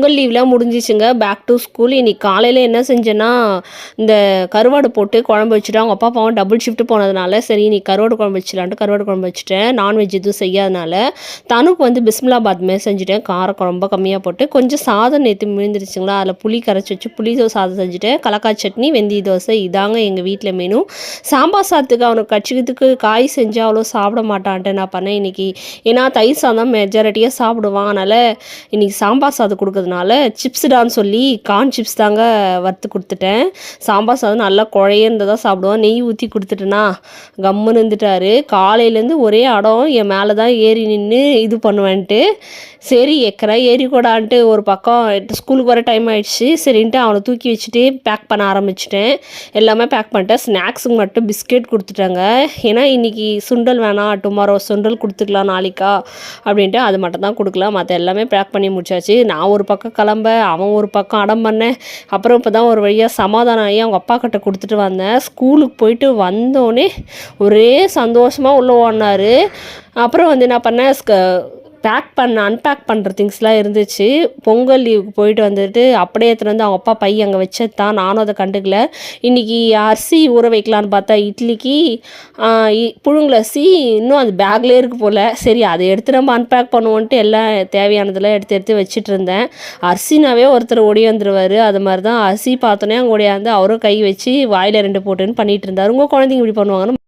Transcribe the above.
பொங்கல் லீவ்லாம் முடிஞ்சிச்சுங்க. Back to school. இன்னைக்கு காலையில என்ன செஞ்சேன்னா, இந்த கருவாடு போட்டு குழம்பு வச்சுட்டேன். அவங்க அப்பா, அம்மாவும் டபுள் ஷிஃப்ட் போனதுனால, சரி இன்னைக்கு கருவாடு குழம்பு வச்சுலான்ட்டு கருவாடு குழம்பு வச்சுட்டேன். நான்வெஜ் எதுவும் செய்யாதனால. தனுக்கு வந்து பிஸ்மிலாபாத் மாரி செஞ்சுட்டேன். காரம் ரொம்ப கம்மியா போட்டு. கொஞ்சம் சாதம் நேத்து மீந்துருச்சுங்களா, அதில புளி கரைச்சி வச்சு புளி சாதம் செஞ்சுட்டேன். கலக்காய் சட்னி, வெந்தய தோசை இதாங்க எங்க வீட்ல மெனு. சாம்பார் சாதத்துக்கு அவனுக்கு கட்சிக்கிறதுக்கு காய் செஞ்சா அவ்வளோ சாப்பிட மாட்டான்ட்டு நான் பண்ணேன் இன்னைக்கு. ஏன்னா தயிர் சாதம் மெஜாரிட்டியாக சாப்பிடுவான். அதனால் இன்னைக்கு சாம்பார் சாதம் கொடுக்குறதுனால சிப்ஸ்டான்னு சொல்லி கார்ன் சிப்ஸ் தாங்க வறுத்து கொடுத்துட்டேன். சாம்பார் சாதம் நல்லா குழையந்ததாக சாப்பிடுவோம். நெய் ஊற்றி கொடுத்துட்டேன்னா கம்முன்னு இருந்துட்டாரு. காலையிலேருந்து ஒரே அடம் என் மேலே தான் ஏறி நின்று இது பண்ணுவேன்ட்டு. சரி எக்கரா ஏறி கூடான்ட்டு ஒரு பக்கம் ஸ்கூலுக்கு வர டைம் ஆகிடுச்சு. சரின்ட்டு அவனை தூக்கி வச்சுட்டு பேக் பண்ண ஆரம்பிச்சிட்டேன். எல்லாமே பேக் பண்ணிட்டேன். ஸ்நாக்ஸுக்கு மட்டும் பிஸ்கெட் கொடுத்துட்டேங்க. ஏன்னா இன்றைக்கி சுண்டல் வேணாம், டுமாரோ சுண்டல் கொடுத்துக்கலாம் நாளைக்கா அப்படின்ட்டு அது மட்டும் தான் கொடுக்கலாம். மற்ற எல்லாமே பேக் பண்ணி முடிச்சாச்சு. நான் ஒரு பக்கம் கிளம்ப, அவன் ஒரு பக்கம் அடம் பண்ணேன். அப்புறம் இப்போ தான் ஒரு வழியாக சமாதானம் ஆகி அவங்க அப்பா கிட்ட கொடுத்துட்டு வந்தேன். ஸ்கூலுக்கு போயிட்டு வந்தோடனே ஒரே சந்தோஷமாக உள்ள ஓடினார். அப்புறம் வந்து என்ன பண்ணேன், அன்பேக் பண்ணுற திங்ஸ்லாம் இருந்துச்சு. பொங்கல் லீவுக்கு போயிட்டு வந்துட்டு அப்படியே எடுத்துகிட்டு வந்து அவங்க அப்பா பை அங்கே வச்சது தான். நானும் அதை கண்டுக்கல. இன்றைக்கி அரிசி ஊற வைக்கலான்னு பார்த்தா இட்லிக்கு புழுங்கல் அரிசி இன்னும் அது பேக்லேயே இருக்குது போல். சரி அதை எடுத்து நம்ம அன்பேக் பண்ணுவோன்ட்டு எல்லாம் தேவையானதெல்லாம் எடுத்து வச்சுட்டு இருந்தேன். அரிசினாவே ஒருத்தர் ஓடியாந்துருவார். அது மாதிரி தான் அரிசி பார்த்தோன்னே அங்கே ஓடியாந்து அவரும் கை வச்சு வாயில் 2 போட்டுன்னு பண்ணிகிட்டு இருந்தார். உங்கள் குழந்தைங்க இப்படி பண்ணுவாங்கன்னு